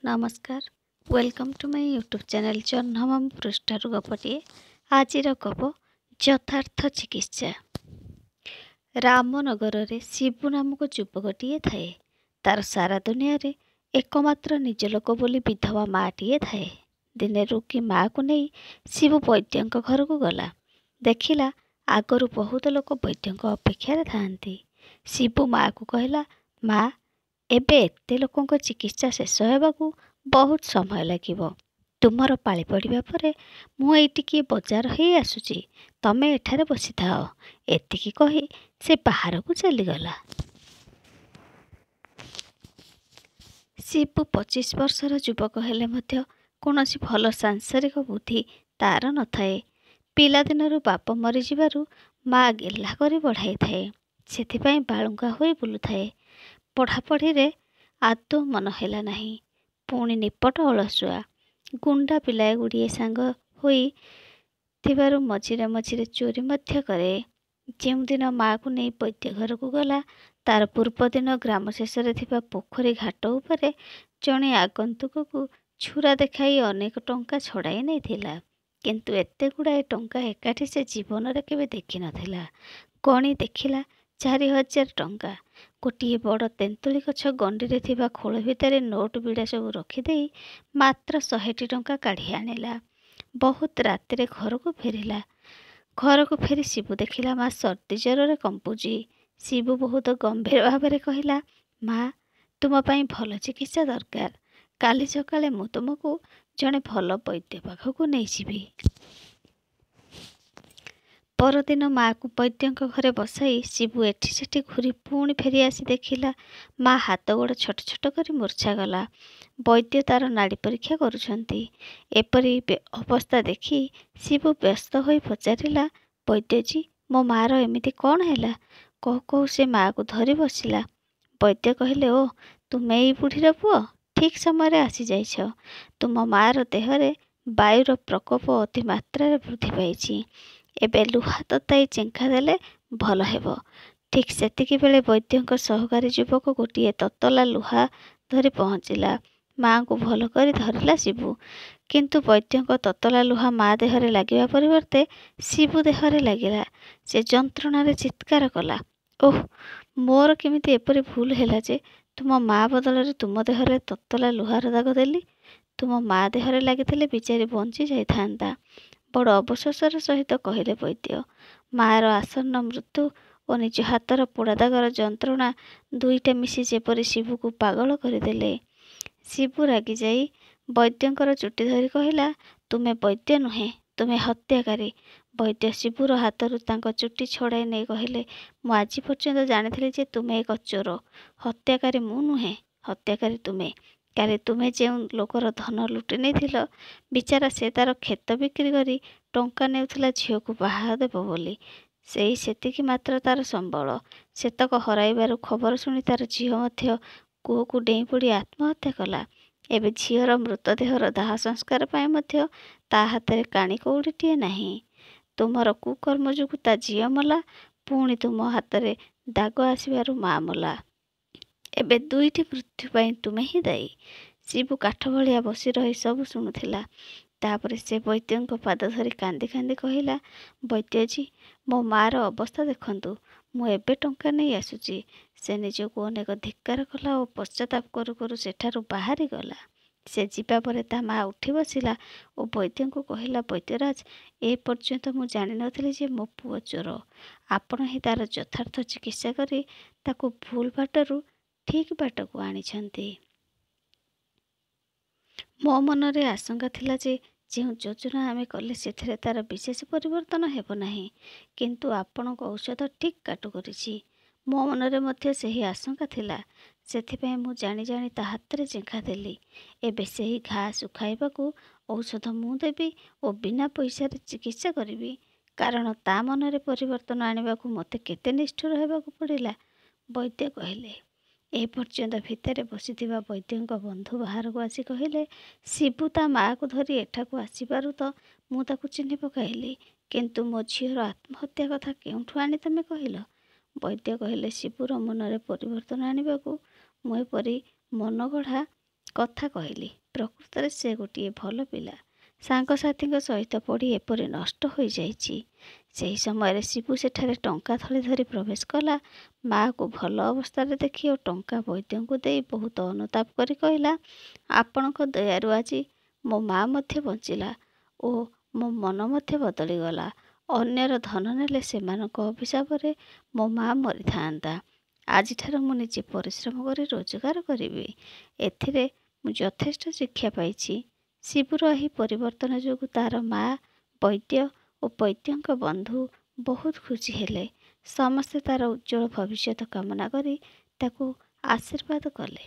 नमस्कार welcome to my YouTube channel जन्म पृष्ठार गपटे आज गप यथार्थ चिकित्सा। रामनगर रे शिबू नामक युवकटीए थाए। तार सारा दुनिया रे एकमात्र निज लोक बोली विधवा माटीए थाए। दिने रोगी माँ को नहीं शिबू वैद्य घर को गला। देखिला आगरू बहुत लोक वैद्य अपेक्षा थांती। शिबू माँ को कहला, माँ एबे एते लोकंक चिकित्सा शेष हेबाकू बहुत समय लागिबो। तुमर पाଳି पड़िबा परे मु एइटिकी बजार हे आसुची, तमे एठारे बसी थाओ। एतिकी कही से बाहर को चलीगला। शिबू 25 वर्षर युवक हेले मध्य कौनसी भल सांसारिक बुद्धि तार न थाए। पिलादिनरू बाप मरी जिबारू माँ गेला करी बढ़ाई थाए। सेथिपाई बाळुंगा होई बुलुथाए। पढ़ापढ़ी रे आदौ मन हेला नहीं। पुणी निपट अलसुआ। गुंडा पिलाए गुड़िए सांग होई थिबारू मझिरे मझिरे चोरी मध्य करे। ଯେଉଁ दिन माँ को नहीं वैद्य घर को गला तार पूर्व दिन ग्राम शेष थिबा पोखरी घाट उपरे जणे आगंतुक को छुरा देखाई अनेक टंका छड़ाई नहीं थिला। किंतु एते गुड़ाए टंका एकाठी से जीवन रे केबे देखि नथिला। गणी देखिला 4000 टंका। गोटे बड़ तेंतुली गछ गंडी थिबा खोल भितर नोट बिड़ा सब रखिदेई मात्र 100टी टंका काढ़ी आनिला। बहुत रातिरे घर को फेरिला। घर को फेरी शिबू देखिला माँ सर्दी ज्वर कंपुजी। शिबू बहुत गंभीर भाव में कहला, माँ तुम पाई भल चिकित्सा दरकार। काली सकाळे मु तुमको जड़े भल वैद्य पाखक नहीं जीवी। परदिन माँ को वैद्य घरे बसाई शिबू एठी सेठी घूरी पुणी फेरी आसी देखिला माँ हाथ गोड़ छोट छोट कर मूर्छा गला। वैद्य तार नाड़ी परीक्षा करुछंती। एपरी अवस्था देखी शिबू व्यस्त होई पचारिला, वैद्यजी मो मार एमिति कौन हैला? कहू कहू से माँ को धरी बसिला। वैद्य कहले, ओ तुमे एई बुढ़ीर पुओ, ठीक समय आसी जाइछ। तुम मार देहरे वायुर प्रकोप अति मात्रा वृद्धि पाइछि। एबे लुहा तताई चेंखा देले भल हेबो। ठीक सेतिकी बेले वैद्यंक सहकारी युवक गोटे ततला लुहा धरी पहुँचिला। माँ को भल करी धरिला शिबू। किंतु वैद्यंक ततला लुहा माँ देहरे लागिबा परिवर्ते शिबू देहरे लागिला। से जंत्रणार चित्कार कला, ओह मोर केमिति एपरि भूल हैला जे तुम माँ बदल तुम देहरे ततला लुहार दाग देली। तुम माँ देहरे लागिथिले बिचारी बंची जाइथांता। बड़ अवशोषर सहित कहले वैद्य। मार आसन्न मृत्यु और निज हाथर पोड़ा दागर जंत्रणा दुईटा मिसी जेपरी शिबू को पागल करदेले। शिबू रागी जाई वैद्यंकर चुटी धरी कहला, तुमे वैद्य नुहे, तुमे हत्याकारी। वैद्य शिबूर हाथरू तांको चुटी छड़ाई नहीं कहले, मु आज पर्यंत जानी जे तुमे एक चोर। हत्याकारी मु नुहे, हत्याकारी तुमे। काली तुमे जो लोकर धन लुटि नहीं बिचारा से तार खेत बिक्री करी टंका नेउथला झील को बाहा देव बोली। सेई सेतिकी मात्र तार संबल। सेतक हराइबार खबर शुणी तार झील मध्य कूह को डेई पड़ी आत्महत्या कला। एबे झीर मृतदेहर दाह संस्कार पाए मध्य ता हाथ काणी कौड़ीटीए नहीं। तुमर कुकर्म जोगु ता झील मला, पुणी तुम हाथ में दाग आसबार माँ मला। एबे दुईटी मृत्यु पाई तुमे ही दायी। शिबू काठ भलिया बसी रही सब शुणुथिला। तापर से वैद्यंक पाद धरी कांदी कांदी कहला, वैद्यजी मो मार अवस्था देखंतु, मु एबे टंका नहीं आसुची। से निजको अनेक धिक्कार कला और पश्चाताप करू करू सेठारू बाहरी गला। से जीवा परे ता माँ उठी बसिला और वैद्यंको कहला, वैद्यराज ए पर्यंत मु जानि नथिली जे मो पुओ चोर। आपण ही तार यथार्थ चिकित्सा करी ताकू भूल बाटरू ठीक बाटकू आनिछंती। मो मनरे आशंका थिला जे जो योजना आमे कले सेथिरे तार विशेष परिवर्तन हेबो नाही, किंतु आपणक औषध ठीक काटू करिछि। मो मनरे मध्य सेही आशंका थिला। सेथिपाई मु जानी जानी ता हाथ रे चेंखा देली। एबे सेही घा सुखाइबाकू औषध मु देबी और बिना पैसा रे चिकित्सा करिबी। कारण ता मनरे परिवर्तन आनिबाकू मते केते निष्ठुर हेबाकू पड़िला। वैद्य कहले। ए पर्यंत भितर बसीथिबा वैद्यंक बंधु बाहर को आसी कहले, शिबू ता माँ को धरी एठाकू आसीबारु तो मु ताकू चिन्हि पकाइली, किंतु मो झीर आत्महत्या कथा केउठू आनी तमे कहिल? वैद्य कहले, शिबूर मनरे परिवर्तन आनिबाकू मु एपरी मन गढ़ा କଥା କହିଲି। ପ୍ରକୃତରେ ସେ ଗୋଟିଏ ଭଲ ପିଲା। ସାଙ୍ଗସାଥୀଙ୍କ ସହିତ ପଡ଼ି ଏପରି ନଷ୍ଟ ହୋଇଯାଇଛି। ସେହି ସମୟରେ ଶିବୁ ସେଠାରେ ଟଙ୍କା ଥଳି ଧରି ପ୍ରବେଶ କଲା। ମାଆକୁ ଭଲ ଅବସ୍ଥାରେ ଦେଖି ଓ ଟଙ୍କା ବୈଦ୍ୟଙ୍କୁ ଦେଇ ବହୁତ ଅନୁତାପ କରି କହିଲା, ଆପଣଙ୍କ ଦୟାରୁ ଆଜି ମୋ ମା ମଧ୍ୟ ବଞ୍ଚିଲା ଓ ମୋ ମନ ମଧ୍ୟ ବଦଳିଗଲା। ଅନ୍ୟର ଧନ ନେଲେ ସେମାନଙ୍କ ଅଭିଶାପରେ ମୋ ମା ମରିଥାନ୍ତା। ଆଜିଠାରୁ ମୁଁ ନିଜେ ପରିଶ୍ରମ କରି ରୋଜଗାର କରିବି। ଏଥିରେ ମୁଁ ଯଥେଷ୍ଟ ଶିକ୍ଷା ପାଇଛି। ଶିବୁର ଏହି ପରିବର୍ତ୍ତନ ଯୋଗୁଁ ତାର ମା, ବୈଦ୍ୟ ଓ ବୈଦ୍ୟଙ୍କ ବନ୍ଧୁ ବହୁତ ଖୁସି ହେଲେ। ସମସ୍ତେ ତାର ଉଜ୍ଜ୍ୱଳ ଭବିଷ୍ୟତ କାମନା କରି ତାକୁ ଆଶୀର୍ବାଦ କଲେ।